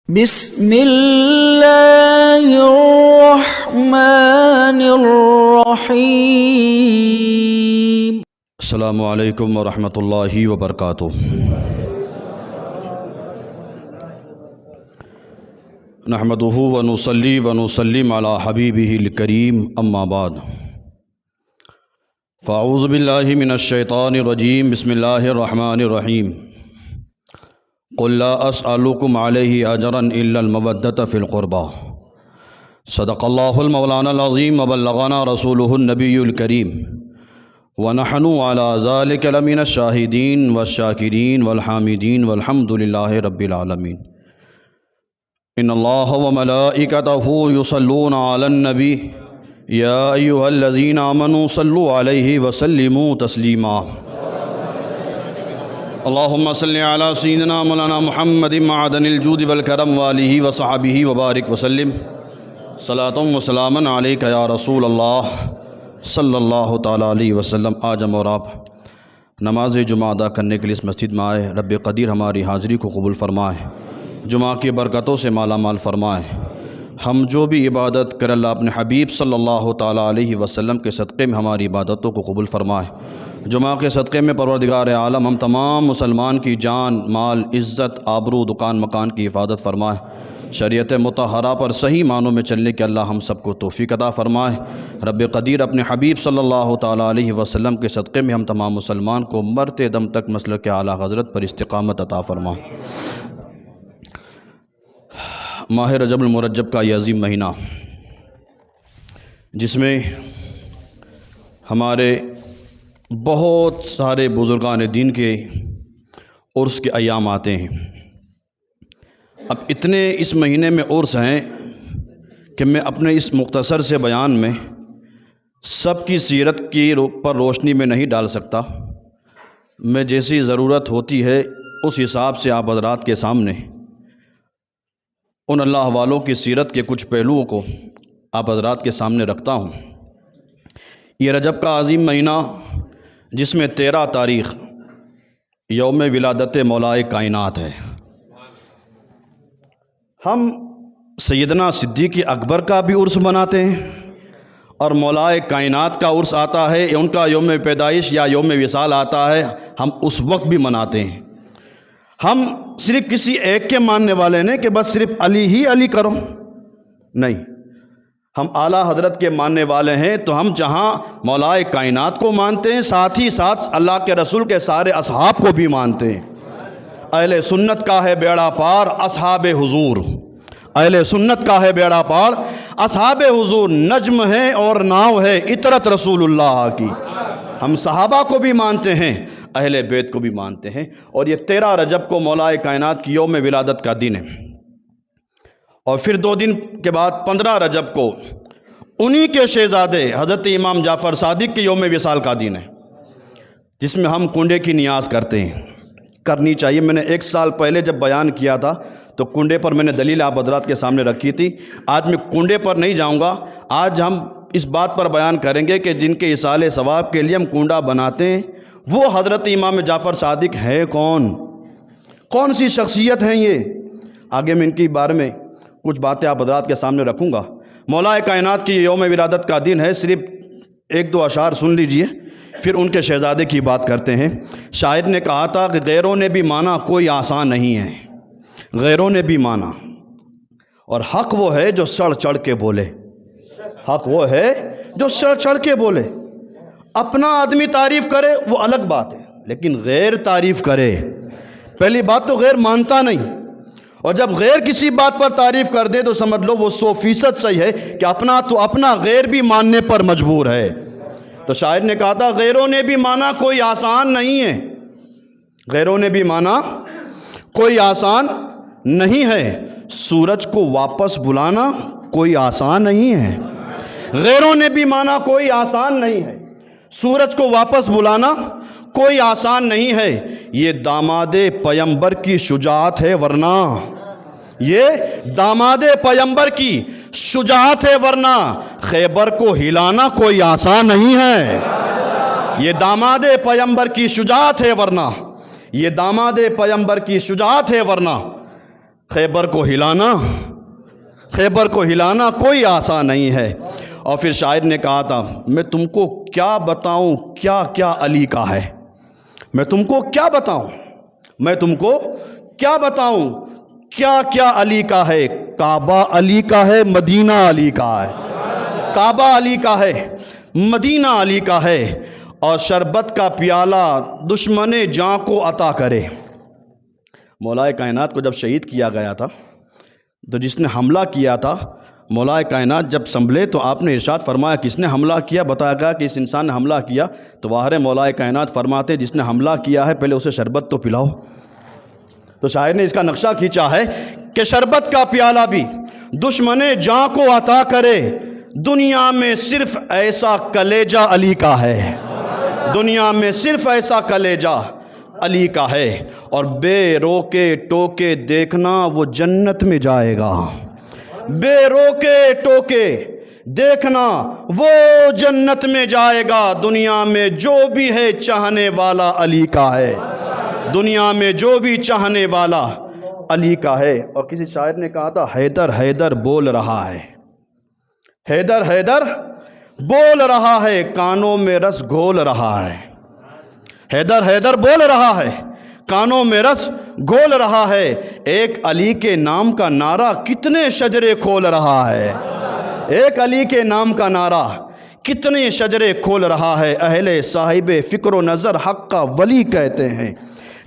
بسم اللہ الرحمن الرحیم۔ السلام علیکم ورحمۃ اللہ وبرکاتہ۔ نحمدہ ونصلی ونسلم علی حبیبہ الکریم، اما بعد، فاعوذ باللہ من الشیطان الرجیم، بسم اللہ الرحمن الرحیم۔ قل لا اسألکم علیہ اجرا الا المودۃ فی القربى، صدق اللہ المولانا العظیم وبلغنا رسولہ النبی الکریم، ونحن علی ذلک لمن الشاہدین والشاکرین والحامدین والحمد للہ رب العالمین۔ ان اللہ وملائکتہ یصلون علی النبی یا ایھا الذین آمنوا صلوا علیہ وسلموا تسلیما۔ اللہم صلی علی سیدنا مولانا محمد معدن الجود والکرم والہ وصحبہ وبارک وسلم، صلاۃ و سلاما علیک یا رسول اللہ صلی اللہ تعالیٰ علیہ وسلم۔ آج ہم اور آپ نماز جمعہ ادا کرنے کے لیے اس مسجد میں آئے۔ رب قدیر ہماری حاضری کو قبول فرمائے، جمعہ کی برکتوں سے مالا مال فرمائے۔ ہم جو بھی عبادت کر اللہ اپنے حبیب صلی اللہ تعالیٰ علیہ وسلم کے صدقے میں ہماری عبادتوں کو قبول فرمائے۔ جمعہ کے صدقے میں پروردگار عالم ہم تمام مسلمان کی جان، مال، عزت، آبرو، دکان مکان کی حفاظت فرمائے۔ شریعت مطہرہ پر صحیح معنوں میں چلنے کے اللہ ہم سب کو توفیق عطا فرمائے۔ رب قدیر اپنے حبیب صلی اللہ تعالیٰ علیہ وسلم کے صدقے میں ہم تمام مسلمان کو مرتے دم تک مسلک اعلیٰ حضرت پر استقامت عطا فرمائے۔ ماہ رجب المرجب کا یہ عظیم مہینہ، جس میں ہمارے بہت سارے بزرگان دین کے عرس کے ایام آتے ہیں۔ اب اتنے اس مہینے میں عرس ہیں کہ میں اپنے اس مختصر سے بیان میں سب کی سیرت کی پر روشنی میں نہیں ڈال سکتا۔ میں جیسی ضرورت ہوتی ہے اس حساب سے آپ حضرات کے سامنے ان اللہ والوں کی سیرت کے کچھ پہلوؤں کو آپ حضرات کے سامنے رکھتا ہوں۔ یہ رجب کا عظیم مہینہ، جس میں 13 تاریخ یوم ولادت مولائے کائنات ہے۔ ہم سیدنا صدیق اکبر کا بھی عرس مناتے ہیں، اور مولائے کائنات کا عرس آتا ہے، ان کا یوم پیدائش یا یوم وصال آتا ہے، ہم اس وقت بھی مناتے ہیں۔ ہم صرف کسی ایک کے ماننے والے نہیں کہ بس صرف علی ہی علی کرو، نہیں، ہم اعلیٰ حضرت کے ماننے والے ہیں۔ تو ہم جہاں مولائے کائنات کو مانتے ہیں، ساتھ ہی ساتھ اللہ کے رسول کے سارے اصحاب کو بھی مانتے ہیں۔ اہل سنت کا ہے بیڑا پار اصحاب حضور، اہل سنت کا ہے بیڑا پار اصحاب حضور، نجم ہے اور ناؤ ہے عطرت رسول اللہ کی۔ ہم صحابہ کو بھی مانتے ہیں، اہل بیت کو بھی مانتے ہیں۔ اور یہ 13 رجب کو مولائے کائنات کی یوم ولادت کا دن ہے، اور پھر 2 دن کے بعد 15 رجب کو انہی کے شہزادے حضرت امام جعفر صادق کے یوم وصال کا دن ہے، جس میں ہم کنڈے کی نیاز کرتے ہیں، کرنی چاہیے۔ میں نے 1 سال پہلے جب بیان کیا تھا تو کنڈے پر میں نے دلیل آپ حضرات کے سامنے رکھی تھی۔ آج میں کنڈے پر نہیں جاؤں گا، آج ہم اس بات پر بیان کریں گے کہ جن کے ایصال ثواب کے لیے ہم کنڈا بناتے ہیں، وہ حضرت امام جعفر صادق ہے کون سی شخصیت ہیں یہ؟ آگے میں ان کے بارے میں کچھ باتیں آپ حضرات کے سامنے رکھوں گا۔ مولائے کائنات کی یوم ولادت کا دن ہے، صرف 1-2 اشعار سن لیجئے، پھر ان کے شہزادے کی بات کرتے ہیں۔ شاعر نے کہا تھا کہ غیروں نے بھی مانا کوئی آسان نہیں ہے، غیروں نے بھی مانا، اور حق وہ ہے جو سڑ چڑھ کے بولے، حق وہ ہے جو سڑ چڑھ کے بولے۔ اپنا آدمی تعریف کرے وہ الگ بات ہے، لیکن غیر تعریف کرے، پہلی بات تو غیر مانتا نہیں، اور جب غیر کسی بات پر تعریف کر دے تو سمجھ لو وہ 100% صحیح ہے کہ اپنا غیر بھی ماننے پر مجبور ہے۔ تو شاعر نے کہا تھا غیروں نے بھی مانا کوئی آسان نہیں ہے، غیروں نے بھی مانا کوئی آسان نہیں ہے، سورج کو واپس بلانا کوئی آسان نہیں ہے، غیروں نے بھی مانا کوئی آسان نہیں ہے، سورج کو واپس بلانا کوئی آسان نہیں ہے، یہ داماد پیمبر کی شجاعت ہے ورنہ، یہ داماد پیمبر کی شجاعت ہے ورنہ خیبر کو ہلانا کوئی آسان نہیں ہے، یہ داماد پیمبر کی شجاعت ہے ورنہ، یہ داماد پیمبر کی شجاعت ہے ورنہ خیبر کو ہلانا کوئی آسان نہیں ہے۔ اور پھر شاعر نے کہا تھا میں تم کو کیا بتاؤں کیا کیا علی کا ہے، میں تم کو کیا بتاؤں کیا کیا علی کا ہے۔ کعبہ علی کا ہے، مدینہ علی کا ہے، کعبہ علی کا ہے، مدینہ علی کا ہے۔ اور شربت کا پیالہ دشمن جاں کو عطا کرے۔ مولا کائنات کو جب شہید کیا گیا تھا تو جس نے حملہ کیا تھا، مولا کائنات جب سنبھلے تو آپ نے ارشاد فرمایا کس نے حملہ کیا؟ بتایا گیا کہ اس انسان نے حملہ کیا۔ تو واہر مولا کائنات فرماتے جس نے حملہ کیا ہے پہلے اسے شربت تو پلاؤ۔ تو شاعر نے اس کا نقشہ کھینچا ہے کہ شربت کا پیالہ بھی دشمن جاں کو عطا کرے، دنیا میں صرف ایسا کلیجہ علی کا ہے، دنیا میں صرف ایسا کلیجہ علی کا ہے۔ اور بے روکے ٹوکے دیکھنا وہ جنت میں جائے گا، بے روکے ٹوکے دیکھنا وہ جنت میں جائے گا۔ دنیا میں جو بھی ہے چاہنے والا علی کا ہے، دنیا میں جو بھی چاہنے والا علی کا ہے۔ اور کسی شاعر نے کہا تھا حیدر حیدر بول رہا ہے، حیدر حیدر بول رہا ہے، کانوں میں رس گھول رہا ہے، حیدر حیدر بول رہا ہے، کانوں میں رس گھول رہا ہے۔ ایک علی کے نام کا نعرہ کتنے شجرے کھول رہا ہے، ایک علی کے نام کا نعرہ کتنے شجرے کھول رہا ہے۔ اہل صاحب فکر و نظر حق کا ولی کہتے ہیں،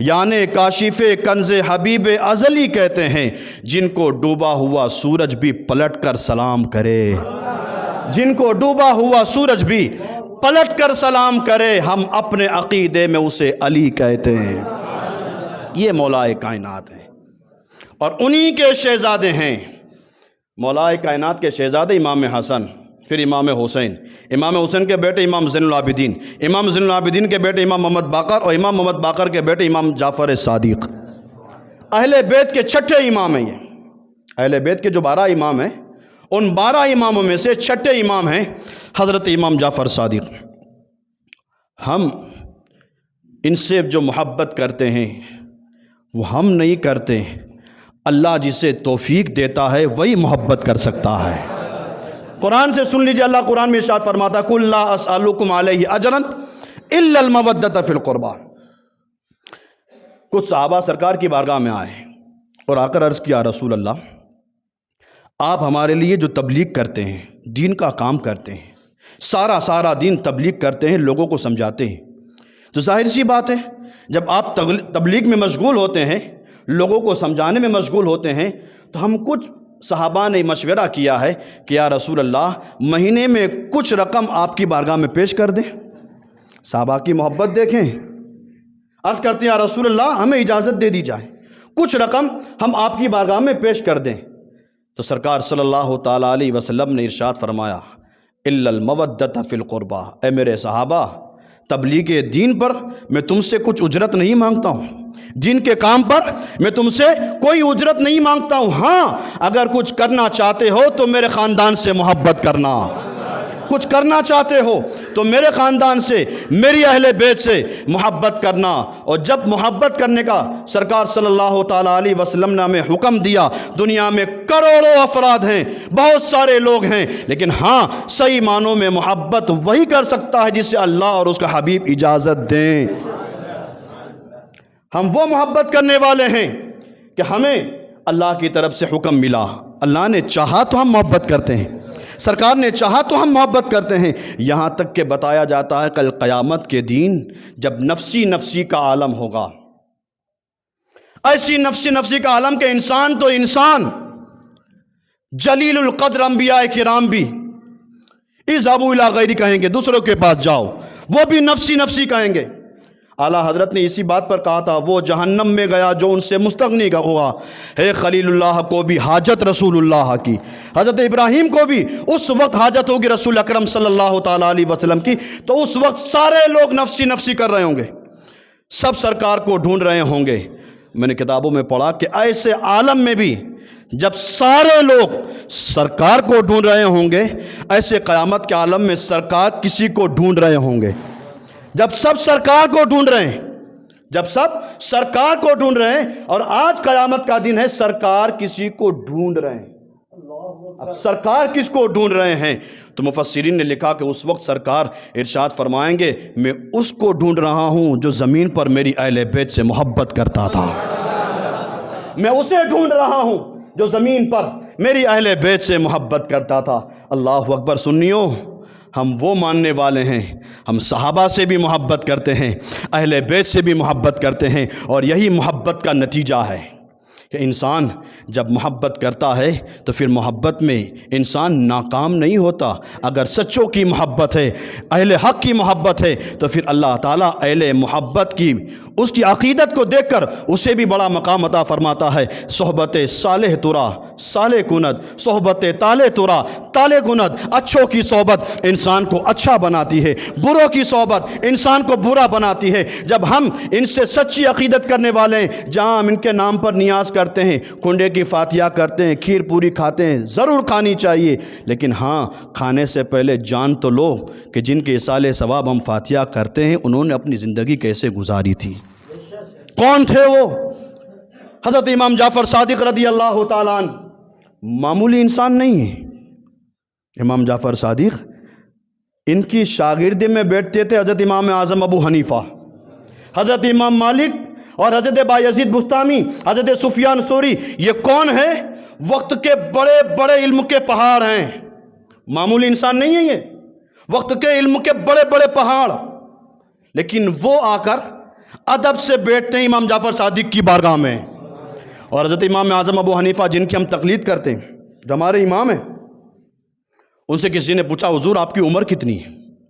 یعنی کاشف کنز حبیب ازلی کہتے ہیں، جن کو ڈوبا ہوا سورج بھی پلٹ کر سلام کرے، جن کو ڈوبا ہوا سورج بھی پلٹ کر سلام کرے، ہم اپنے عقیدے میں اسے علی کہتے ہیں۔ یہ مولا کائنات ہیں اور انہی کے شہزادے ہیں۔ مولا کائنات کے شہزادے امام حسن، پھر امام حسین، امام حسین کے بیٹے امام زین العابدین، امام زین العابدین کے بیٹے امام محمد باقر، اور امام محمد باقر کے بیٹے امام جعفر صادق۔ اہل بیت کے چھٹے امام ہیں یہ، اہل بیت کے جو 12 امام ہیں ان 12 اماموں میں سے چھٹے امام ہیں حضرت امام جعفر صادق۔ ہم ان سے جو محبت کرتے ہیں وہ ہم نہیں کرتے، اللہ جسے توفیق دیتا ہے وہی محبت کر سکتا ہے۔ قرآن سے سن لیجئے، اللہ قرآن میں ارشاد فرماتا ہے قُلْ لَا أَسْأَلُكُمْ عَلَيْهِ أَجْرًا إِلَّا الْمَوَدَّةَ فِي الْقُرْبَى۔ کچھ صحابہ سرکار کی بارگاہ میں آئے اور آ کر عرض کیا رسول اللہ، آپ ہمارے لیے جو تبلیغ کرتے ہیں، دین کا کام کرتے ہیں، سارا دین تبلیغ کرتے ہیں، لوگوں کو سمجھاتے ہیں، تو ظاہر سی بات ہے جب آپ تبلیغ میں مشغول ہوتے ہیں، لوگوں کو سمجھانے میں مشغول ہوتے ہیں، تو ہم کچھ صحابہ نے مشورہ کیا ہے کہ یا رسول اللہ مہینے میں کچھ رقم آپ کی بارگاہ میں پیش کر دیں۔ صحابہ کی محبت دیکھیں، عرض کرتے ہیں یا رسول اللہ ہمیں اجازت دے دی جائے، کچھ رقم ہم آپ کی بارگاہ میں پیش کر دیں۔ تو سرکار صلی اللہ تعالیٰ علیہ وسلم نے ارشاد فرمایا الا المودۃ فی القربہ، اے میرے صحابہ تبلیغ دین پر میں تم سے کچھ اجرت نہیں مانگتا ہوں، دین کے کام پر میں تم سے کوئی اجرت نہیں مانگتا ہوں، ہاں اگر کچھ کرنا چاہتے ہو تو میرے خاندان سے محبت کرنا، کچھ کرنا چاہتے ہو تو میرے خاندان سے، میری اہل بیت سے محبت کرنا۔ اور جب محبت کرنے کا سرکار صلی اللہ تعالیٰ علیہ وسلم نے ہمیں حکم دیا، دنیا میں کروڑوں افراد ہیں، بہت سارے لوگ ہیں، لیکن ہاں صحیح معنوں میں محبت وہی کر سکتا ہے جسے اللہ اور اس کا حبیب اجازت دیں۔ ہم وہ محبت کرنے والے ہیں کہ ہمیں اللہ کی طرف سے حکم ملا، اللہ نے چاہا تو ہم محبت کرتے ہیں، سرکار نے چاہا تو ہم محبت کرتے ہیں، یہاں تک کہ بتایا جاتا ہے کل قیامت کے دن جب نفسی کا عالم ہوگا، ایسی نفسی کا عالم کہ انسان تو انسان، جلیل القدر انبیاء کرام بھی اذهبوا الی غیری کہیں گے، دوسروں کے پاس جاؤ، وہ بھی نفسی کہیں گے۔ اعلیٰ حضرت نے اسی بات پر کہا تھا وہ جہنم میں گیا جو ان سے مستغنی کا ہوگا۔ ہے خلیل اللہ کو بھی حاجت رسول اللہ کی، حضرت ابراہیم کو بھی اس وقت حاجت ہوگی رسول اکرم صلی اللہ تعالیٰ علیہ وسلم کی، تو اس وقت سارے لوگ نفسی کر رہے ہوں گے، سب سرکار کو ڈھونڈ رہے ہوں گے۔ میں نے کتابوں میں پڑھا کہ ایسے عالم میں بھی جب سارے لوگ سرکار کو ڈھونڈ رہے ہوں گے، ایسے قیامت کے عالم میں سرکار کسی کو ڈھونڈ رہے ہوں گے۔ جب سب سرکار کو ڈھونڈ رہے ہیں جب سب سرکار کو ڈھونڈ رہے ہیں، اور آج قیامت کا دن ہے، سرکار کسی کو ڈھونڈ رہے ہیں۔ اب سرکار کس کو ڈھونڈ رہے ہیں؟ تو مفسرین نے لکھا کہ اس وقت سرکار ارشاد فرمائیں گے، میں اس کو ڈھونڈ رہا ہوں جو زمین پر میری اہل بیت سے محبت کرتا تھا، میں اسے ڈھونڈ رہا ہوں جو زمین پر میری اہل بیت سے محبت کرتا تھا۔ اللہ اکبر۔ سنیو، ہم وہ ماننے والے ہیں، ہم صحابہ سے بھی محبت کرتے ہیں، اہل بیت سے بھی محبت کرتے ہیں، اور یہی محبت کا نتیجہ ہے کہ انسان جب محبت کرتا ہے تو پھر محبت میں انسان ناکام نہیں ہوتا۔ اگر سچوں کی محبت ہے، اہل حق کی محبت ہے، تو پھر اللہ تعالیٰ اہل محبت کی اس کی عقیدت کو دیکھ کر اسے بھی بڑا مقام عطا فرماتا ہے۔ صحبت صالح ترا صالح کند، صحبت طالح ترا طالح کند۔ اچھوں کی صحبت انسان کو اچھا بناتی ہے، بروں کی صحبت انسان کو برا بناتی ہے۔ جب ہم ان سے سچی عقیدت کرنے والے ہیں، جہاں ہم ان کے نام پر نیاز کرتے ہیں، کنڈے کی فاتحہ کرتے ہیں، کھیر پوری کھاتے ہیں، ضرور کھانی چاہیے، لیکن ہاں کھانے سے پہلے جان تو لو کہ جن کے ایصال ثواب ہم فاتحہ کرتے ہیں انہوں نے اپنی زندگی کیسے گزاری تھی، کون تھے وہ؟ حضرت امام جعفر صادق رضی اللہ تعالیٰ عنہ معمولی انسان نہیں ہے۔ امام جعفر صادق، ان کی شاگردی میں بیٹھتے تھے حضرت امام اعظم ابو حنیفہ، حضرت امام مالک اور حضرت بایزید بستامی، حضرت سفیان ثوری۔ یہ کون ہے؟ وقت کے بڑے بڑے علم کے پہاڑ ہیں، معمولی انسان نہیں ہے یہ، وقت کے علم کے بڑے بڑے پہاڑ، لیکن وہ آ کر ادب سے بیٹھتے ہیں امام جعفر صادق کی بارگاہ میں۔ اور حضرت امام اعظم ابو حنیفہ جن کی ہم تقلید کرتے ہیں، جو ہمارے امام ہیں، ان سے کسی نے پوچھا حضور آپ کی عمر کتنی ہے؟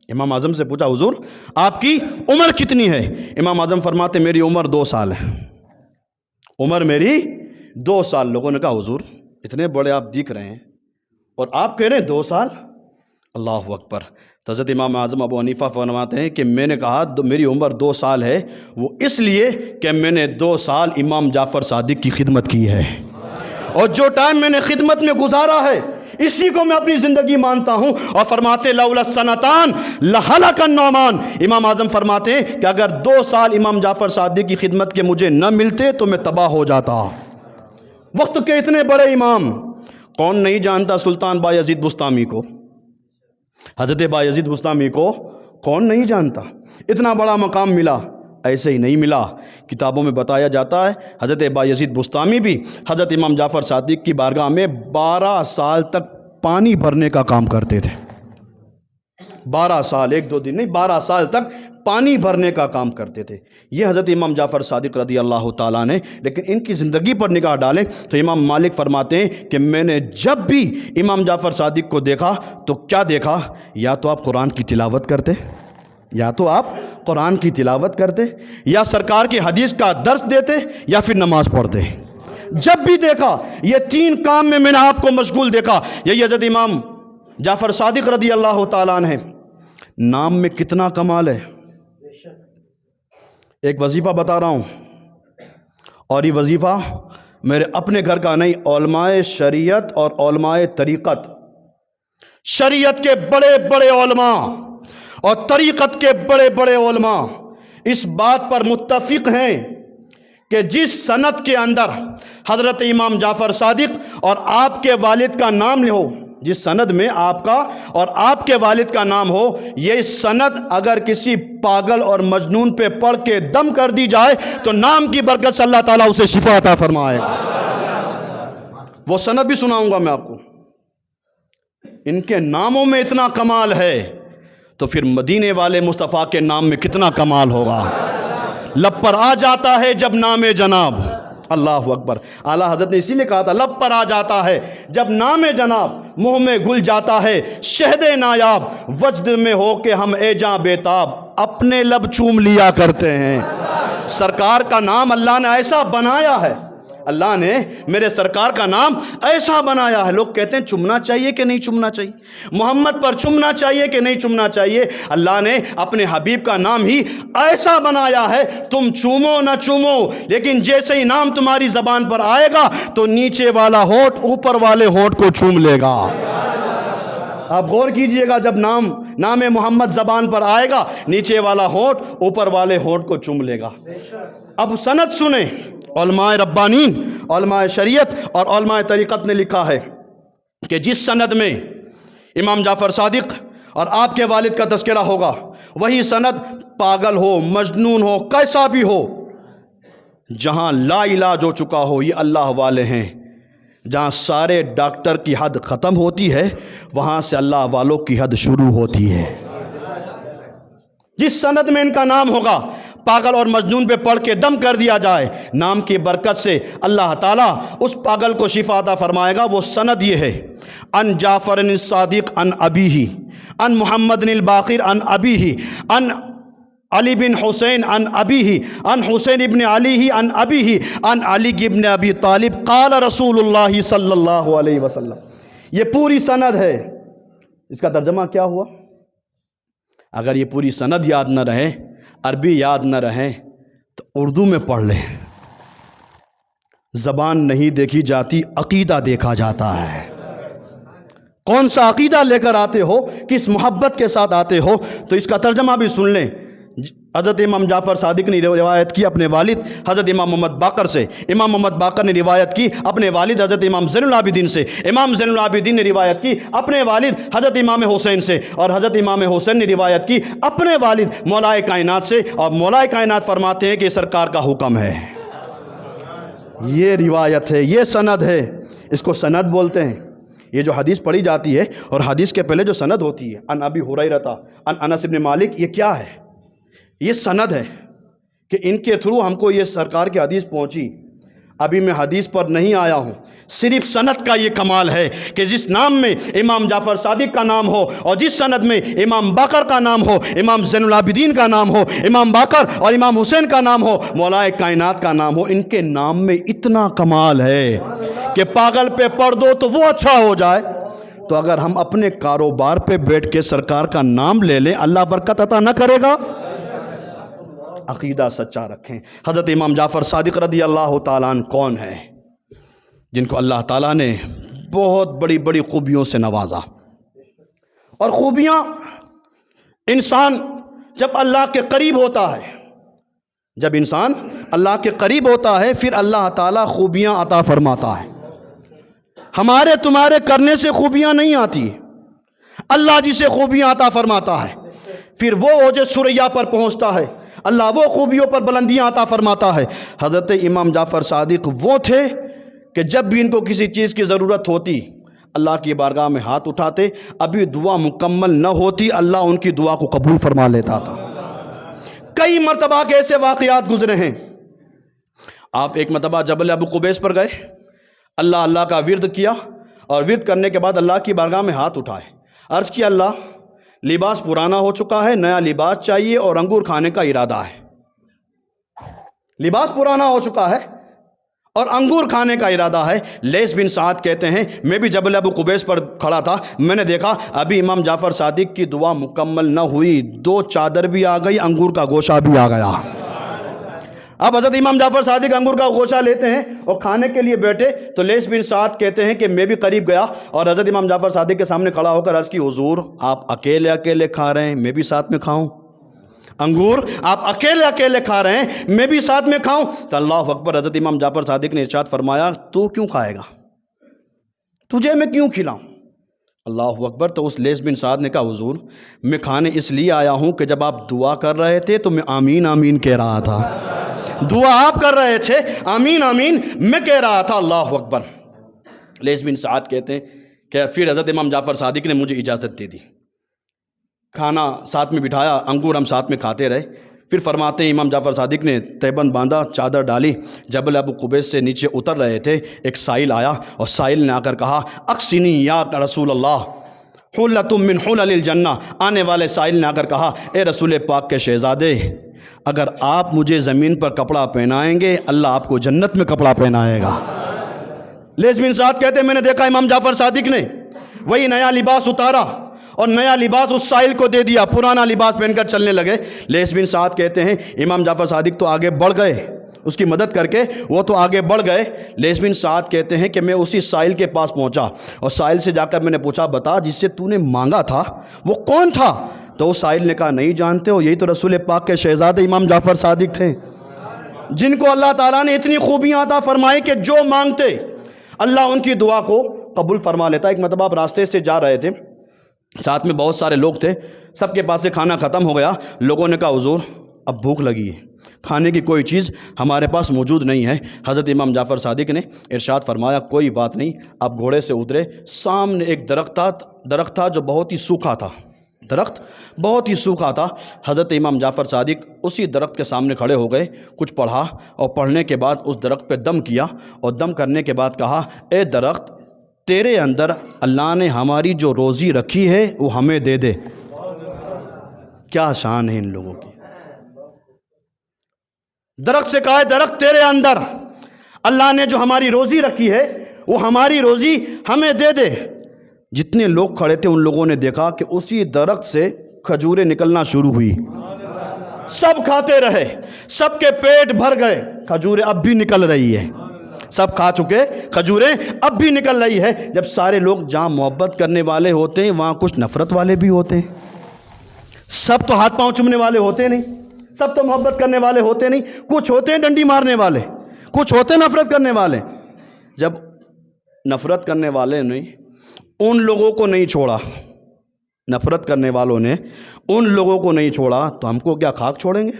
امام اعظم سے پوچھا حضور آپ کی عمر کتنی ہے؟ امام اعظم فرماتے میری عمر 2 سال ہے، عمر میری 2 سال۔ لوگوں نے کہا حضور اتنے بڑے آپ دکھ رہے ہیں اور آپ کہہ رہے ہیں 2 سال؟ اللہ اکبر۔ تو حضرت امام اعظم ابو حنیفہ فرماتے ہیں کہ میں نے کہا میری عمر 2 سال ہے، وہ اس لیے کہ میں نے 2 سال امام جعفر صادق کی خدمت کی ہے، اور جو ٹائم میں نے خدمت میں گزارا ہے اسی کو میں اپنی زندگی مانتا ہوں۔ اور فرماتے لولا السنتان لہلک النعمان، امام اعظم فرماتے ہیں کہ اگر 2 سال امام جعفر صادق کی خدمت کے مجھے نہ ملتے تو میں تباہ ہو جاتا۔ وقت کے اتنے بڑے امام، کون نہیں جانتا سلطان بایزید بستامی کو؟ حضرت بایزید بستامی کو کون نہیں جانتا؟ اتنا بڑا مقام ملا، ایسے ہی نہیں ملا۔ کتابوں میں بتایا جاتا ہے حضرت بایزید بستامی بھی حضرت امام جعفر صادق کی بارگاہ میں 12 سال تک پانی بھرنے کا کام کرتے تھے۔ 12 سال، 1-2 دن نہیں، 12 سال تک پانی بھرنے کا کام کرتے تھے۔ یہ حضرت امام جعفر صادق رضی اللہ تعالیٰ نے، لیکن ان کی زندگی پر نگاہ ڈالیں تو امام مالک فرماتے ہیں کہ میں نے جب بھی امام جعفر صادق کو دیکھا تو کیا دیکھا؟ یا تو آپ قرآن کی تلاوت کرتے، یا تو آپ قرآن کی تلاوت کرتے، یا سرکار کی حدیث کا درس دیتے، یا پھر نماز پڑھتے۔ جب بھی دیکھا یہ 3 کام میں نے آپ کو مشغول دیکھا۔ یہی حضرت امام جعفر صادق رضی اللہ تعالیٰ عنہ، نام میں کتنا کمال ہے۔ ایک وظیفہ بتا رہا ہوں، اور یہ وظیفہ میرے اپنے گھر کا نہیں، علماء شریعت اور علماء طریقت، شریعت کے بڑے بڑے علماء اور طریقت کے بڑے بڑے علماء اس بات پر متفق ہیں کہ جس سند کے اندر حضرت امام جعفر صادق اور آپ کے والد کا نام ہو، جس سند میں آپ کا اور آپ کے والد کا نام ہو، یہ سند اگر کسی پاگل اور مجنون پہ پڑھ کے دم کر دی جائے تو نام کی برکت سے اللہ تعالیٰ اسے شفا عطا فرمائے۔ وہ سند بھی سناؤں گا میں آپ کو۔ ان کے ناموں میں اتنا کمال ہے تو پھر مدینے والے مصطفیٰ کے نام میں کتنا کمال ہوگا۔ لب پر آ جاتا ہے جب نام جناب، اللہ اکبر۔ اعلیٰ حضرت نے اسی لیے کہا تھا لب پر آ جاتا ہے جب نام جناب، منہ میں گل جاتا ہے شہد نایاب، وجد میں ہو کے ہم اے جاں بیتاب، اپنے لب چوم لیا کرتے ہیں۔ سرکار کا نام اللہ نے ایسا بنایا ہے، اللہ نے میرے سرکار کا نام ایسا بنایا ہے۔ لوگ کہتے ہیں چومنا چاہیے کہ نہیں چومنا چاہیے، محمد پر چومنا چاہیے کہ نہیں چومنا چاہیے۔ اللہ نے اپنے حبیب کا نام ہی ایسا بنایا ہے، تم چومو نہ چومو، لیکن جیسے ہی نام تمہاری زبان پر آئے گا تو نیچے والا ہونٹ اوپر والے ہونٹ کو چوم لے گا۔ آپ غور کیجئے گا، جب نام محمد زبان پر آئے گا، نیچے والا ہونٹ اوپر والے ہونٹ کو چوم لے گا۔ اب سند سنیں، علماء ربانین، علماء شریعت اور علماء طریقت نے لکھا ہے کہ جس سند میں امام جعفر صادق اور آپ کے والد کا تذکرہ ہوگا، وہی سند پاگل ہو، مجنون ہو، کیسا بھی ہو، جہاں لا علاج ہو چکا ہو، یہ اللہ والے ہیں، جہاں سارے ڈاکٹر کی حد ختم ہوتی ہے، وہاں سے اللہ والوں کی حد شروع ہوتی ہے۔ جس سند میں ان کا نام ہوگا، پاگل اور مجنون پہ پڑھ کے دم کر دیا جائے، نام کی برکت سے اللہ تعالیٰ اس پاگل کو شفا عطا فرمائے گا۔ وہ سند یہ ہے: ان جعفر الصادق ان ابیہ، ان محمد الباقر ان ابیہ، ان علی بن حسین ان ابیہ، ان حسین ابن علی ان ابیہ، ان علی ابن ابی طالب قال رسول اللہ صلی اللہ علیہ وسلم۔ یہ پوری سند ہے۔ اس کا ترجمہ کیا ہوا؟ اگر یہ پوری سند یاد نہ رہے، عربی یاد نہ رہے، تو اردو میں پڑھ لیں۔ زبان نہیں دیکھی جاتی، عقیدہ دیکھا جاتا ہے۔ کون سا عقیدہ لے کر آتے ہو، کس محبت کے ساتھ آتے ہو، تو اس کا ترجمہ بھی سن لیں۔ حضرت امام جعفر صادق نے روایت کی اپنے والد حضرت امام محمد باقر سے، امام محمد باقر نے روایت کی اپنے والد حضرت امام زین العابدین سے، امام زین العابدین نے روایت کی اپنے والد حضرت امام حسین سے، اور حضرت امام حسین نے روایت کی اپنے والد مولائے کائنات سے، اور مولائے کائنات فرماتے ہیں کہ یہ سرکار کا حکم ہے۔ یہ روایت ہے، یہ سند ہے، اس کو سند بولتے ہیں۔ یہ جو حدیث پڑھی جاتی ہے اور حدیث کے پہلے جو سند ہوتی ہے، ان ابی ہریرہ ان انس بن مالک، یہ کیا ہے؟ یہ سند ہے کہ ان کے تھرو ہم کو یہ سرکار کی حدیث پہنچی۔ ابھی میں حدیث پر نہیں آیا ہوں، صرف سند کا یہ کمال ہے کہ جس نام میں امام جعفر صادق کا نام ہو، اور جس سند میں امام باقر کا نام ہو، امام زین العابدین کا نام ہو، امام باقر اور امام حسین کا نام ہو، مولائے کائنات کا نام ہو، ان کے نام میں اتنا کمال ہے کہ پاگل پہ پڑھ دو تو وہ اچھا ہو جائے۔ تو اگر ہم اپنے کاروبار پہ بیٹھ کے سرکار کا نام لے لیں، اللہ برکت عطا نہ کرے گا؟ عقیدہ سچا رکھیں۔ حضرت امام جعفر صادق رضی اللہ تعالیٰ عنہ کون ہے؟ جن کو اللہ تعالیٰ نے بہت بڑی بڑی خوبیوں سے نوازا، اور خوبیاں انسان جب اللہ کے قریب ہوتا ہے، جب انسان اللہ کے قریب ہوتا ہے، پھر اللہ تعالیٰ خوبیاں عطا فرماتا ہے۔ ہمارے تمہارے کرنے سے خوبیاں نہیں آتی، اللہ جسے خوبیاں عطا فرماتا ہے، پھر وہ اوج ثریا پر پہنچتا ہے، اللہ وہ خوبیوں پر بلندیاں عطا فرماتا ہے۔ حضرت امام جعفر صادق وہ تھے کہ جب بھی ان کو کسی چیز کی ضرورت ہوتی، اللہ کی بارگاہ میں ہاتھ اٹھاتے، ابھی دعا مکمل نہ ہوتی، اللہ ان کی دعا کو قبول فرما لیتا تھا۔ کئی مرتبہ کے ایسے واقعات گزرے ہیں۔ آپ ایک مرتبہ جبل ابو قبیس پر گئے، اللہ اللہ کا ورد کیا، اور ورد کرنے کے بعد اللہ کی بارگاہ میں ہاتھ اٹھائے، عرض کیا اللہ لباس پرانا ہو چکا ہے، نیا لباس چاہیے اور انگور کھانے کا ارادہ ہے۔ لباس پرانا ہو چکا ہے اور انگور کھانے کا ارادہ ہے۔ لیث بن سعد کہتے ہیں میں بھی جبل ابو قبیس پر کھڑا تھا، میں نے دیکھا ابھی امام جعفر صادق کی دعا مکمل نہ ہوئی، 2 چادر بھی آ گئی، انگور کا گوشہ بھی آ گیا۔ اب حضرت امام جعفر صادق انگور کا گوشہ لیتے ہیں اور کھانے کے لیے بیٹھے، تو لیث بن سعد کہتے ہیں کہ میں بھی قریب گیا اور حضرت امام جعفر صادق کے سامنے کھڑا ہو کر عرض کی حضور آپ اکیلے اکیلے کھا رہے ہیں، میں بھی ساتھ میں کھاؤں؟ انگور آپ اکیلے اکیلے کھا رہے ہیں، میں بھی ساتھ میں کھاؤں؟ تو اللہ اکبر، حضرت امام جعفر صادق نے ارشاد فرمایا تو کیوں کھائے گا، تجھے میں کیوں کھلاؤں؟ اللہ اکبر۔ تو اس لیث بن سعد نے کہا حضور میں کھانے اس لیے آیا ہوں کہ جب آپ دعا کر رہے تھے تو میں آمین آمین کہہ رہا تھا، دعا آپ کر رہے تھے، آمین آمین میں کہہ رہا تھا۔ اللہ اکبر۔ لیث بن سعد کہتے ہیں کہ پھر حضرت امام جعفر صادق نے مجھے اجازت دے دی، کھانا ساتھ میں بٹھایا، انگور ہم ساتھ میں کھاتے رہے۔ پھر فرماتے ہیں امام جعفر صادق نے تہبند باندھا، چادر ڈالی، جبل ابو قبیس سے نیچے اتر رہے تھے، ایک سائل آیا اور سائل نے آ کر کہا اقسنی یا رسول اللہ حلۃ من حلل الجنہ۔ آنے والے سائل نے آ کر کہا اے رسول پاک کے شہزادے، اگر آپ مجھے زمین پر کپڑا پہنائیں گے اللہ آپ کو جنت میں کپڑا پہنائے گا۔ لیث بن سعد کہتے ہیں میں نے دیکھا امام جعفر صادق نے وہی نیا لباس اتارا اور نیا لباس اس سائل کو دے دیا، پرانا لباس پہن کر چلنے لگے۔ لیث بن سعد کہتے ہیں امام جعفر صادق تو آگے بڑھ گئے اس کی مدد کر کے وہ تو آگے بڑھ گئے۔ لیث بن سعد کہتے ہیں کہ میں اسی سائل کے پاس پہنچا اور سائل سے جا کر میں نے پوچھا بتا جس سے تو نے مانگا تھا وہ کون تھا؟ تو اس سائل نے کہا نہیں جانتے ہو، یہی تو رسول پاک کے شہزادے امام جعفر صادق تھے، جن کو اللہ تعالیٰ نے اتنی خوبیاں عطا فرمائی کہ جو مانگتے اللہ ان کی دعا کو قبول فرما لیتا۔ ایک مرتبہ آپ راستے سے جا رہے تھے، ساتھ میں بہت سارے لوگ تھے، سب کے پاس سے کھانا ختم ہو گیا۔ لوگوں نے کہا حضور اب بھوک لگی ہے، کھانے کی کوئی چیز ہمارے پاس موجود نہیں ہے۔ حضرت امام جعفر صادق نے ارشاد فرمایا کوئی بات نہیں، آپ گھوڑے سے اترے، سامنے ایک درخت تھا جو بہت ہی سوکھا تھا، درخت بہت ہی سوکھا تھا۔ حضرت امام جعفر صادق اسی درخت کے سامنے کھڑے ہو گئے، کچھ پڑھا اور پڑھنے کے بعد اس درخت پہ دم کیا اور دم کرنے کے بعد کہا اے درخت تیرے اندر اللہ نے ہماری جو روزی رکھی ہے وہ ہمیں دے دے۔ کیا شان ہے ان لوگوں کی۔ درخت سے کہا ہے درخت تیرے اندر اللہ نے جو ہماری روزی رکھی ہے وہ ہماری روزی ہمیں دے دے۔ جتنے لوگ کھڑے تھے ان لوگوں نے دیکھا کہ اسی درخت سے کھجوریں نکلنا شروع ہوئی، سب کھاتے رہے، سب کے پیٹ بھر گئے، کھجوریں اب بھی نکل رہی ہے، سب کھا چکے، کھجوریں اب بھی نکل رہی ہے۔ جب سارے لوگ جہاں محبت کرنے والے ہوتے ہیں وہاں کچھ نفرت والے بھی ہوتے ہیں، سب تو ہاتھ پاؤں چومنے والے ہوتے نہیں، سب تو محبت کرنے والے ہوتے نہیں، کچھ ہوتے ہیں ڈنڈی مارنے والے، کچھ ہوتے ہیں نفرت کرنے والے۔ جب نفرت کرنے والے نے ان لوگوں کو نہیں چھوڑا، نفرت کرنے والوں نے ان لوگوں کو نہیں چھوڑا تو ہم کو کیا خاک چھوڑیں گے؟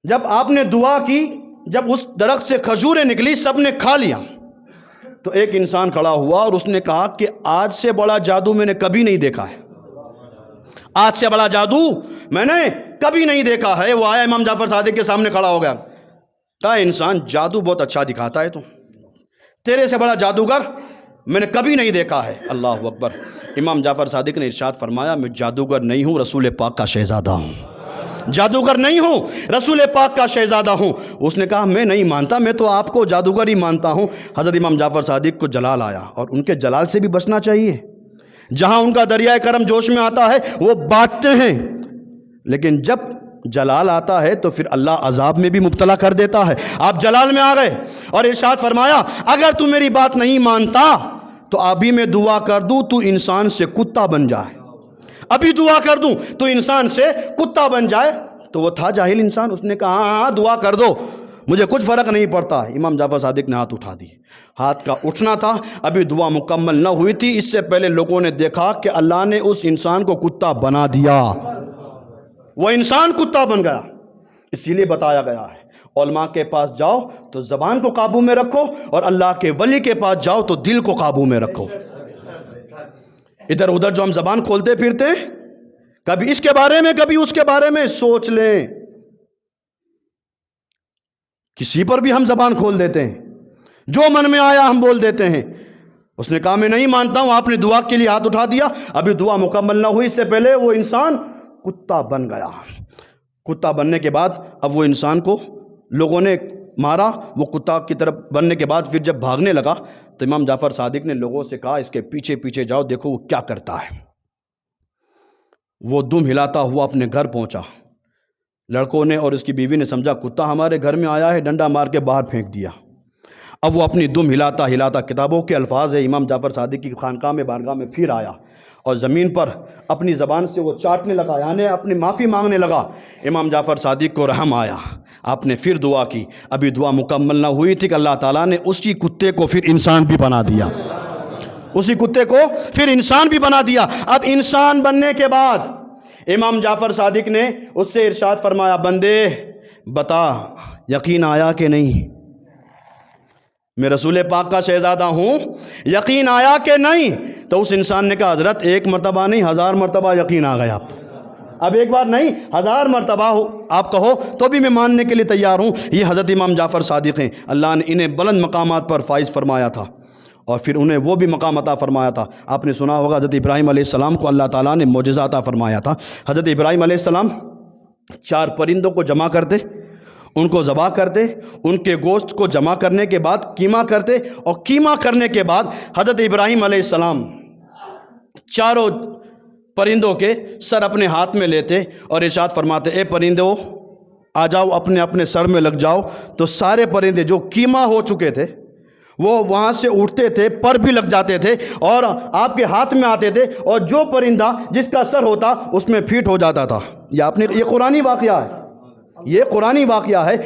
جب آپ نے دعا کی، جب اس درخت سے کھجوریں نکلی سب نے کھا لیا تو ایک انسان کھڑا ہوا اور اس نے کہا کہ آج سے بڑا جادو میں نے کبھی نہیں دیکھا ہے، آج سے بڑا جادو میں نے کبھی نہیں دیکھا ہے۔ وہ آیا امام جعفر صادق کے سامنے کھڑا ہو گیا، کہا انسان جادو بہت اچھا دکھاتا ہے، تو تیرے سے بڑا جادوگر میں نے کبھی نہیں دیکھا ہے۔ اللہ اکبر۔ امام جعفر صادق نے ارشاد فرمایا میں جادوگر نہیں ہوں، رسول پاک کا شہزادہ ہوں، جادوگر نہیں ہوں، رسول پاک کا شہزادہ ہوں۔ اس نے کہا میں نہیں مانتا، میں تو آپ کو جادوگر ہی مانتا ہوں۔ حضرت امام جعفر صادق کو جلال آیا، اور ان کے جلال سے بھی بچنا چاہیے۔ جہاں ان کا دریائے کرم جوش میں آتا ہے وہ بانٹتے ہیں، لیکن جب جلال آتا ہے تو پھر اللہ عذاب میں بھی مبتلا کر دیتا ہے۔ آپ جلال میں آ گئے اور ارشاد فرمایا اگر تو میری بات نہیں مانتا تو ابھی میں دعا کر دوں تو انسان سے کتا بن جائے، ابھی دعا کر دوں تو انسان سے کتا بن جائے۔ تو وہ تھا جاہل انسان، اس نے کہا ہاں دعا کر دو، مجھے کچھ فرق نہیں پڑتا۔ امام جعفر صادق نے ہاتھ اٹھا دی، ہاتھ کا اٹھنا تھا، ابھی دعا مکمل نہ ہوئی تھی، اس سے پہلے لوگوں نے دیکھا کہ اللہ نے اس انسان کو کتا بنا دیا، وہ انسان کتا بن گیا۔ اسی لیے بتایا گیا ہے علماء کے پاس جاؤ تو زبان کو قابو میں رکھو، اور اللہ کے ولی کے پاس جاؤ تو دل کو قابو میں رکھو۔ ادھر ادھر جو ہم زبان کھولتے پھرتے ہیں، کبھی اس کے بارے میں کبھی اس کے بارے میں سوچ لیں، کسی پر بھی ہم زبان کھول دیتے ہیں، جو من میں آیا ہم بول دیتے ہیں۔ اس نے کہا میں نہیں مانتا ہوں، آپ نے دعا کے لیے ہاتھ اٹھا دیا، ابھی دعا مکمل نہ ہوئی، اس سے پہلے وہ انسان کتا بن گیا۔ کتا بننے کے بعد اب وہ انسان کو لوگوں نے مارا، وہ کتا کی طرف بننے کے بعد پھر جب بھاگنے لگا تو امام جعفر صادق نے لوگوں سے کہا اس کے پیچھے پیچھے جاؤ، دیکھو وہ کیا کرتا ہے۔ وہ دم ہلاتا ہوا اپنے گھر پہنچا، لڑکوں نے اور اس کی بیوی نے سمجھا کتا ہمارے گھر میں آیا ہے، ڈنڈا مار کے باہر پھینک دیا۔ اب وہ اپنی دم ہلاتا ہلاتا، کتابوں کے الفاظ ہے، امام جعفر صادق کی خانقاہ میں بارگاہ میں پھر آیا اور زمین پر اپنی زبان سے وہ چاٹنے لگا، یعنی اپنی معافی مانگنے لگا۔ امام جعفر صادق کو رحم آیا، آپ نے پھر دعا کی، ابھی دعا مکمل نہ ہوئی تھی کہ اللہ تعالیٰ نے اسی کتے کو پھر انسان بھی بنا دیا، اسی کتے کو پھر انسان بھی بنا دیا۔ اب انسان بننے کے بعد امام جعفر صادق نے اس سے ارشاد فرمایا بندے بتا یقین آیا کہ نہیں، میں رسول پاک کا شہزادہ ہوں، یقین آیا کہ نہیں؟ تو اس انسان نے کہا حضرت ایک مرتبہ نہیں 1000 مرتبہ یقین آ گیا، اب ایک بار نہیں 1000 مرتبہ آپ کہو تو بھی میں ماننے کے لیے تیار ہوں۔ یہ حضرت امام جعفر صادق ہیں، اللہ نے انہیں بلند مقامات پر فائز فرمایا تھا اور پھر انہیں وہ بھی مقام عطا فرمایا تھا۔ آپ نے سنا ہوگا حضرت ابراہیم علیہ السلام کو اللہ تعالیٰ نے معجزہ عطا فرمایا تھا۔ حضرت ابراہیم علیہ السلام 4 پرندوں کو جمع کرتے، ان کو ذبح کرتے، ان کے گوشت کو جمع کرنے کے بعد قیمہ کرتے، اور قیمہ کرنے کے بعد حضرت ابراہیم علیہ السلام 4 پرندوں کے سر اپنے ہاتھ میں لیتے اور ارشاد فرماتے اے پرندوں آ جاؤ اپنے اپنے سر میں لگ جاؤ، تو سارے پرندے جو کیما ہو چکے تھے وہ وہاں سے اٹھتے تھے، پر بھی لگ جاتے تھے اور آپ کے ہاتھ میں آتے تھے، اور جو پرندہ جس کا سر ہوتا اس میں فٹ ہو جاتا تھا۔ یہ قرآنی واقعہ ہے، یہ قرآنی واقعہ ہے۔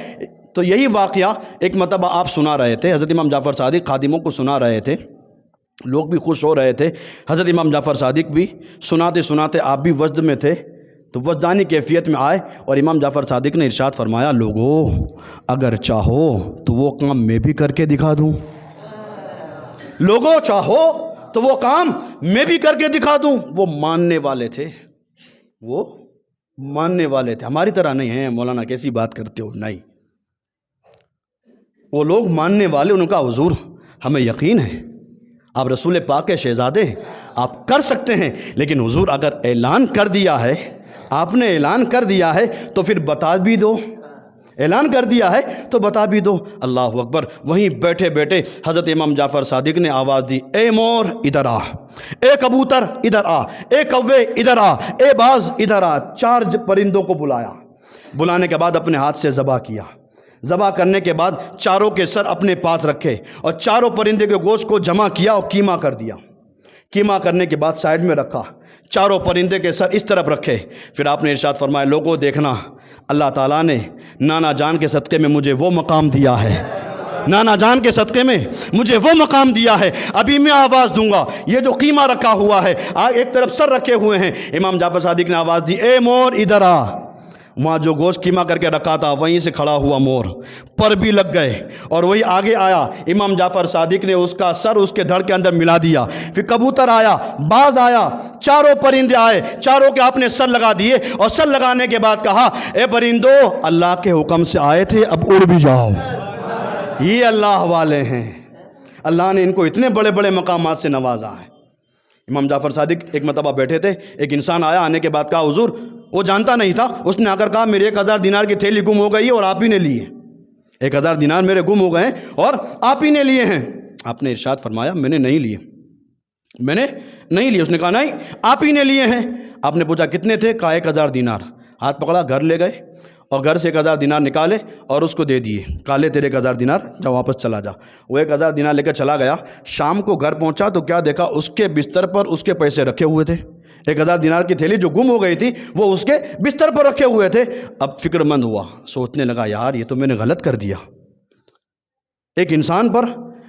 تو یہی واقعہ ایک مرتبہ آپ سنا رہے تھے، حضرت امام جعفر صادق خادموں کو سنا رہے تھے، لوگ بھی خوش ہو رہے تھے، حضرت امام جعفر صادق بھی سناتے سناتے آپ بھی وجد میں تھے، تو وجدانی کیفیت میں آئے اور امام جعفر صادق نے ارشاد فرمایا، لوگو اگر چاہو تو وہ کام میں بھی کر کے دکھا دوں، لوگو چاہو تو وہ کام میں بھی کر کے دکھا دوں۔ وہ ماننے والے تھے، وہ ماننے والے تھے، ہماری طرح نہیں ہیں مولانا کیسی بات کرتے ہو، نہیں، وہ لوگ ماننے والے، ان کا حضور ہمیں یقین ہے، آپ رسول پاک کے شہزادے ہیں، آپ کر سکتے ہیں، لیکن حضور اگر اعلان کر دیا ہے، آپ نے اعلان کر دیا ہے تو پھر بتا بھی دو، اعلان کر دیا ہے تو بتا بھی دو۔ اللہ اکبر۔ وہیں بیٹھے بیٹھے حضرت امام جعفر صادق نے آواز دی، اے مور ادھر آ، اے کبوتر ادھر آ، اے کوے ادھر آ، اے باز ادھر آ۔ 4 پرندوں کو بلایا، بلانے کے بعد اپنے ہاتھ سے ذبح کیا، ذبح کرنے کے بعد چاروں کے سر اپنے پاس رکھے اور چاروں پرندے کے گوشت کو جمع کیا اور کیما کر دیا۔ کیما کرنے کے بعد سائیڈ میں رکھا، چاروں پرندے کے سر اس طرف رکھے، پھر آپ نے ارشاد فرمایا، لوگوں دیکھنا، اللہ تعالیٰ نے نانا جان کے صدقے میں مجھے وہ مقام دیا ہے، نانا جان کے صدقے میں مجھے وہ مقام دیا ہے، ابھی میں آواز دوں گا، یہ جو قیمہ رکھا ہوا ہے، ایک طرف سر رکھے ہوئے ہیں، امام جعفر صادق نے آواز دی، اے مور ادھر آ۔ وہاں جو گوشت قیمہ کر کے رکھا تھا وہیں سے کھڑا ہوا مور، پر بھی لگ گئے، اور وہی آگے آیا، امام جعفر صادق نے اس کا سر اس کے دھڑ کے اندر ملا دیا، پھر کبوتر آیا، باز آیا، چاروں پرندے آئے، چاروں کے آپ نے سر لگا دیے، اور سر لگانے کے بعد کہا، اے پرندو اللہ کے حکم سے آئے تھے، اب اڑ بھی جاؤ۔ یہ اللہ والے ہیں، اللہ نے ان کو اتنے بڑے بڑے مقامات سے نوازا ہے۔ امام جعفر صادق ایک مرتبہ بیٹھے تھے، ایک انسان آیا، آنے کے بعد کہا، حضور، وہ جانتا نہیں تھا، اس نے آ کر کہا، میرے 1000 دینار کی تھیلی گم ہو گئی ہے اور آپ ہی نے لیے، 1000 دینار میرے گم ہو گئے ہیں اور آپ ہی نے لیے ہیں۔ آپ نے ارشاد فرمایا، میں نے نہیں لیے، میں نے نہیں لیے۔ اس نے کہا، نہیں، آپ ہی نے لیے ہیں۔ آپ نے پوچھا کتنے تھے؟ کہا 1000 دینار۔ ہاتھ پکڑا، گھر لے گئے اور گھر سے 1000 دینار نکالے اور اس کو دے دیے، کہا لے تیرے 1000 دینار، جا واپس چلا جا۔ وہ 1000 دینار لے کر چلا گیا۔ شام کو گھر پہنچا تو کیا دیکھا، اس کے بستر پر اس کے پیسے رکھے ہوئے تھے، 1000 دینار کی تھیلی جو گم ہو گئی تھی وہ اس کے بستر پر رکھے ہوئے تھے۔ اب فکر مند ہوا، سوچنے لگا، یار یہ تو میں نے غلط کر دیا، ایک انسان پر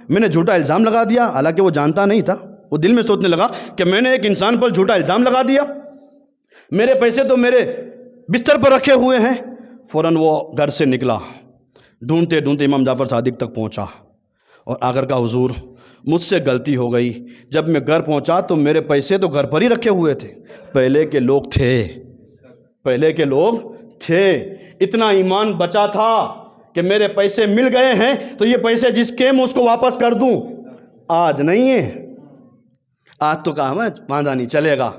میں نے جھوٹا الزام لگا دیا، حالانکہ وہ جانتا نہیں تھا۔ وہ دل میں سوچنے لگا کہ میں نے ایک انسان پر جھوٹا الزام لگا دیا، میرے پیسے تو میرے بستر پر رکھے ہوئے ہیں۔ فوراً وہ گھر سے نکلا، ڈھونڈتے ڈھونڈتے امام جعفر صادق تک پہنچا اور آ کر کہا، حضور مجھ سے غلطی ہو گئی، جب میں گھر پہنچا تو میرے پیسے تو گھر پر ہی رکھے ہوئے تھے، پہلے کے لوگ تھے، پہلے کے لوگ تھے، اتنا ایمان بچا تھا کہ میرے پیسے مل گئے ہیں تو یہ پیسے جس کے میں اس کو واپس کر دوں۔ آج نہیں ہے، آج تو کہا میں باندھا نہیں چلے گا،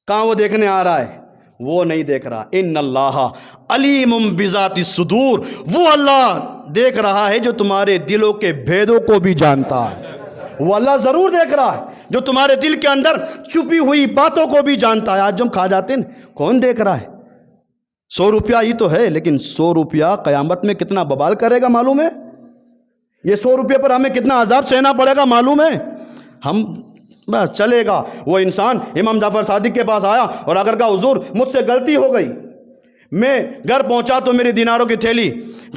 کہاں وہ دیکھنے آ رہا ہے، وہ نہیں دیکھ رہا۔ ان اللہ علیم بذات الصدور، وہ اللہ دیکھ رہا ہے جو تمہارے دلوں کے بھیدوں کو بھی جانتا ہے، وہ اللہ ضرور دیکھ رہا ہے جو تمہارے دل کے اندر چھپی ہوئی باتوں کو بھی جانتا ہے۔ آج جو ہم کھا جاتے ہیں، کون دیکھ رہا ہے؟ 100 روپیہ ہی تو ہے، لیکن 100 روپیہ قیامت میں کتنا ببال کرے گا معلوم ہے؟ یہ 100 روپیہ پر ہمیں کتنا عذاب سہنا پڑے گا معلوم ہے؟ ہم بس چلے گا۔ وہ انسان امام جعفر صادق کے پاس آیا اور اگر کہا، حضور مجھ سے غلطی ہو گئی، میں گھر پہنچا تو میری دیناروں کی تھیلی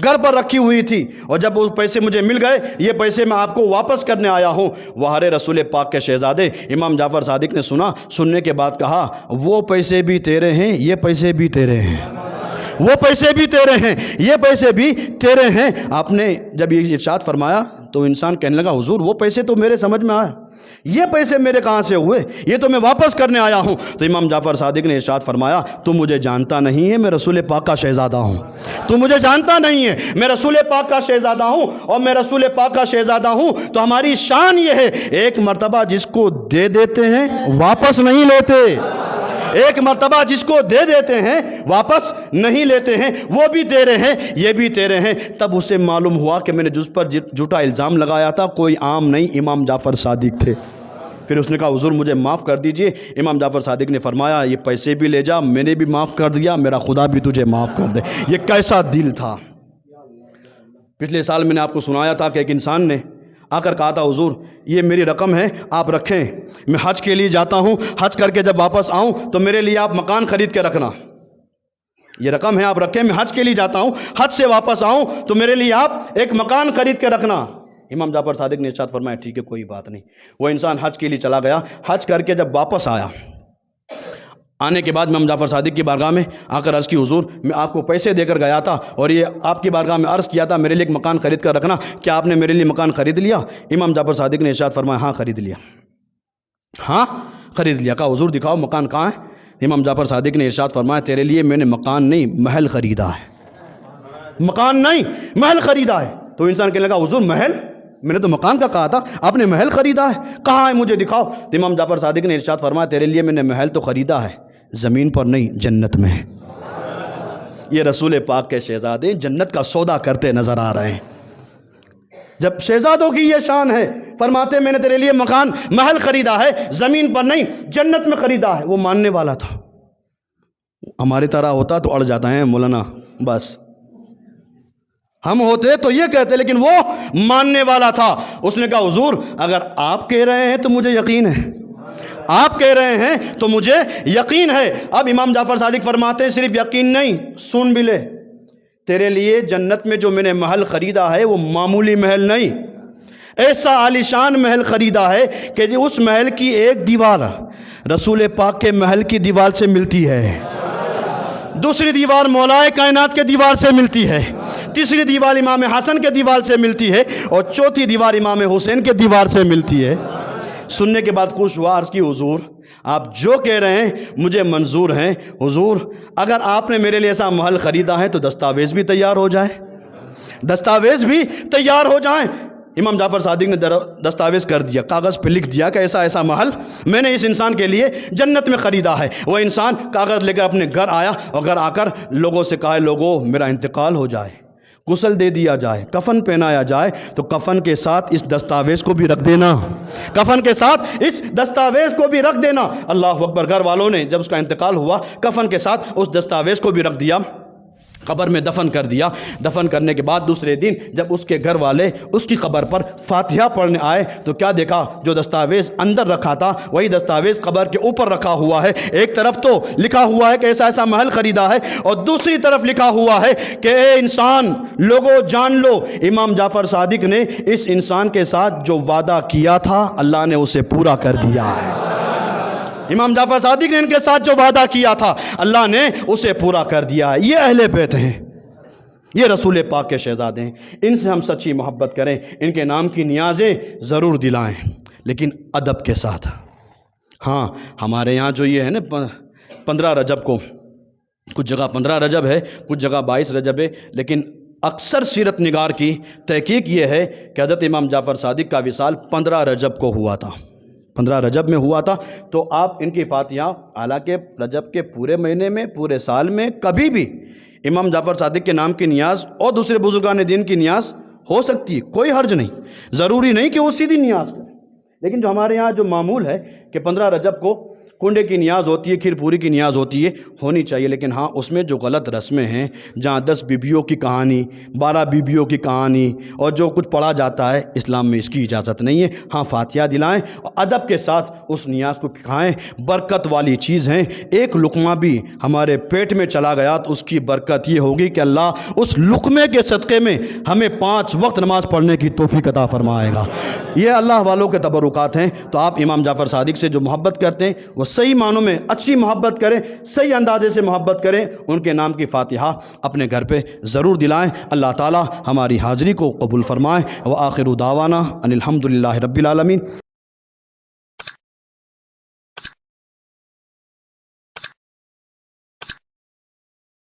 گھر پر رکھی ہوئی تھی، اور جب وہ پیسے مجھے مل گئے، یہ پیسے میں آپ کو واپس کرنے آیا ہوں۔ وہارے رسول پاک کے شہزادے امام جعفر صادق نے سنا، سننے کے بعد کہا، وہ پیسے بھی تیرے ہیں، یہ پیسے بھی تیرے ہیں، وہ پیسے بھی تیرے ہیں، یہ پیسے بھی تیرے ہیں۔ آپ نے جب یہ ارشاد فرمایا تو انسان کہنے لگا، حضور وہ پیسے تو میرے سمجھ میں آئے، یہ پیسے میرے کہاں سے ہوئے، یہ تو میں واپس کرنے آیا ہوں۔ تو امام جعفر صادق نے ارشاد فرمایا، تو مجھے جانتا نہیں ہے، میں رسول پاک کا شہزادہ ہوں، تو مجھے جانتا نہیں ہے، میں رسول پاک کا شہزادہ ہوں، اور میں رسول پاک کا شہزادہ ہوں تو ہماری شان یہ ہے، ایک مرتبہ جس کو دے دیتے ہیں واپس نہیں لیتے، ایک مرتبہ جس کو دے دیتے ہیں واپس نہیں لیتے ہیں، وہ بھی تیرے ہیں، یہ بھی تیرے ہیں۔ تب اسے معلوم ہوا کہ میں نے جس پر جھوٹا الزام لگایا تھا کوئی عام نہیں، امام جعفر صادق تھے۔ پھر اس نے کہا حضور مجھے معاف کر دیجئے۔ امام جعفر صادق نے فرمایا یہ پیسے بھی لے جا، میں نے بھی معاف کر دیا، میرا خدا بھی تجھے معاف کر دے۔ یہ کیسا دل تھا۔ پچھلے سال میں نے آپ کو سنایا تھا کہ ایک انسان نے آ کر کہا تھا حضور یہ میری رقم ہے آپ رکھیں، میں حج کے لیے جاتا ہوں، حج کر کے جب واپس آؤں تو میرے لیے آپ مکان خرید کے رکھنا، یہ رقم ہے آپ رکھیں، میں حج کے لیے جاتا ہوں، حج سے واپس آؤں تو میرے لیے آپ ایک مکان خرید کے رکھنا۔ امام جعفر صادق نے ارشاد فرمایا ٹھیک ہے کوئی بات نہیں۔ وہ انسان حج کے لیے چلا گیا، حج کر کے جب واپس آیا، آنے کے بعد امام جعفر صادق کی بارگاہ میں آ کر عرض کی حضور میں آپ کو پیسے دے کر گیا تھا اور یہ آپ کی بارگاہ میں عرض کیا تھا میرے لیے ایک مکان خرید کر رکھنا، کیا آپ نے میرے لیے مکان خرید لیا؟ امام جعفر صادق نے ارشاد فرمایا ہاں خرید لیا، ہاں خرید لیا۔ کہا حضور دکھاؤ مکان کہاں ہے؟ امام جعفر صادق نے ارشاد فرمایا تیرے لیے میں نے مکان نہیں محل خریدا ہے، مکان نہیں محل خریدا ہے۔ تو انسان کہنے لگا حضور محل؟ میں نے تو مکان کا کہا تھا، آپ نے محل خریدا ہے، کہاں ہے مجھے دکھاؤ۔ تو امام جعفر صادق نے ارشاد فرمایا تیرے لیے میں نے محل تو خریدا ہے، زمین پر نہیں جنت میں۔ یہ رسول پاک کے شہزادے جنت کا سودا کرتے نظر آ رہے ہیں۔ جب شہزادوں کی یہ شان ہے، فرماتے میں نے تیرے لیے مکان محل خریدا ہے، زمین پر نہیں جنت میں خریدا ہے۔ وہ ماننے والا تھا۔ ہماری طرح ہوتا تو اڑ جاتا ہے مولانا، بس ہم ہوتے تو یہ کہتے، لیکن وہ ماننے والا تھا۔ اس نے کہا حضور اگر آپ کہہ رہے ہیں تو مجھے یقین ہے، آپ کہہ رہے ہیں تو مجھے یقین ہے۔ اب امام جعفر صادق فرماتے ہیں صرف یقین نہیں، سن بھی لے، تیرے لیے جنت میں جو میں نے محل خریدا ہے وہ معمولی محل نہیں، ایسا عالیشان محل خریدا ہے کہ اس محل کی ایک دیوار رسول پاک کے محل کی دیوار سے ملتی ہے، دوسری دیوار مولا کائنات کے دیوار سے ملتی ہے، تیسری دیوار امام حسن کے دیوار سے ملتی ہے، اور چوتھی دیوار امام حسین کے دیوار سے ملتی ہے۔ سننے کے بعد خوش ہوا، عرض کی حضور آپ جو کہہ رہے ہیں مجھے منظور ہیں، حضور اگر آپ نے میرے لیے ایسا محل خریدا ہے تو دستاویز بھی تیار ہو جائے، دستاویز بھی تیار ہو جائیں۔ امام جعفر صادق نے دستاویز کر دیا، کاغذ پہ لکھ دیا کہ ایسا ایسا محل میں نے اس انسان کے لیے جنت میں خریدا ہے۔ وہ انسان کاغذ لے کر اپنے گھر آیا اور گھر آ کر لوگوں سے کہا لوگوں میرا انتقال ہو جائے، غسل دے دیا جائے، کفن پہنایا جائے تو کفن کے ساتھ اس دستاویز کو بھی رکھ دینا، کفن کے ساتھ اس دستاویز کو بھی رکھ دینا۔ اللہ اکبر۔ گھر والوں نے جب اس کا انتقال ہوا کفن کے ساتھ اس دستاویز کو بھی رکھ دیا، قبر میں دفن کر دیا۔ دفن کرنے کے بعد دوسرے دن جب اس کے گھر والے اس کی قبر پر فاتحہ پڑھنے آئے تو کیا دیکھا، جو دستاویز اندر رکھا تھا وہی دستاویز قبر کے اوپر رکھا ہوا ہے۔ ایک طرف تو لکھا ہوا ہے کہ ایسا ایسا محل خریدا ہے، اور دوسری طرف لکھا ہوا ہے کہ اے انسان لوگوں جان لو امام جعفر صادق نے اس انسان کے ساتھ جو وعدہ کیا تھا اللہ نے اسے پورا کر دیا ہے۔ امام جعفر صادق نے ان کے ساتھ جو وعدہ کیا تھا اللہ نے اسے پورا کر دیا ہے۔ یہ اہل بیت ہیں، یہ رسول پاک کے شہزادے ہیں، ان سے ہم سچی محبت کریں، ان کے نام کی نیازیں ضرور دلائیں لیکن ادب کے ساتھ۔ ہاں ہمارے یہاں جو یہ ہے نا 15 رجب کو، کچھ جگہ 15 رجب ہے، کچھ جگہ 22 رجب ہے، لیکن اکثر سیرت نگار کی تحقیق یہ ہے کہ حضرت امام جعفر صادق کا وصال 15 رجب کو ہوا تھا، 15 رجب میں ہوا تھا۔ تو آپ ان کی فاتحہ حالانکہ رجب کے پورے مہینے میں پورے سال میں کبھی بھی امام جعفر صادق کے نام کی نیاز اور دوسرے بزرگان دین کی نیاز ہو سکتی ہے، کوئی حرج نہیں، ضروری نہیں کہ اسی دن نیاز کریں، لیکن جو ہمارے یہاں جو معمول ہے کہ 15 رجب کو کنڈے کی نیاز ہوتی ہے، کھیر پوری کی نیاز ہوتی ہے، ہونی چاہیے، لیکن ہاں اس میں جو غلط رسمیں ہیں، جہاں 10 بیبیوں کی کہانی، 12 بیبیوں کی کہانی اور جو کچھ پڑھا جاتا ہے، اسلام میں اس کی اجازت نہیں ہے۔ ہاں فاتحہ دلائیں اور ادب کے ساتھ اس نیاز کو کھائیں، برکت والی چیز ہیں۔ ایک لقمہ بھی ہمارے پیٹ میں چلا گیا تو اس کی برکت یہ ہوگی کہ اللہ اس لقمے کے صدقے میں ہمیں 5 وقت نماز پڑھنے کی توفیق عطا فرمائے گا۔ یہ اللہ والوں کے تبرکات ہیں۔ تو آپ امام جعفر صادق سے جو محبت کرتے ہیں وہ صحیح معنوں میں اچھی محبت کریں، صحیح اندازے سے محبت کریں، ان کے نام کی فاتحہ اپنے گھر پہ ضرور دلائیں۔ اللہ تعالی ہماری حاضری کو قبول فرمائے۔ وآخر دعوانا ان الحمد للہ رب العالمین۔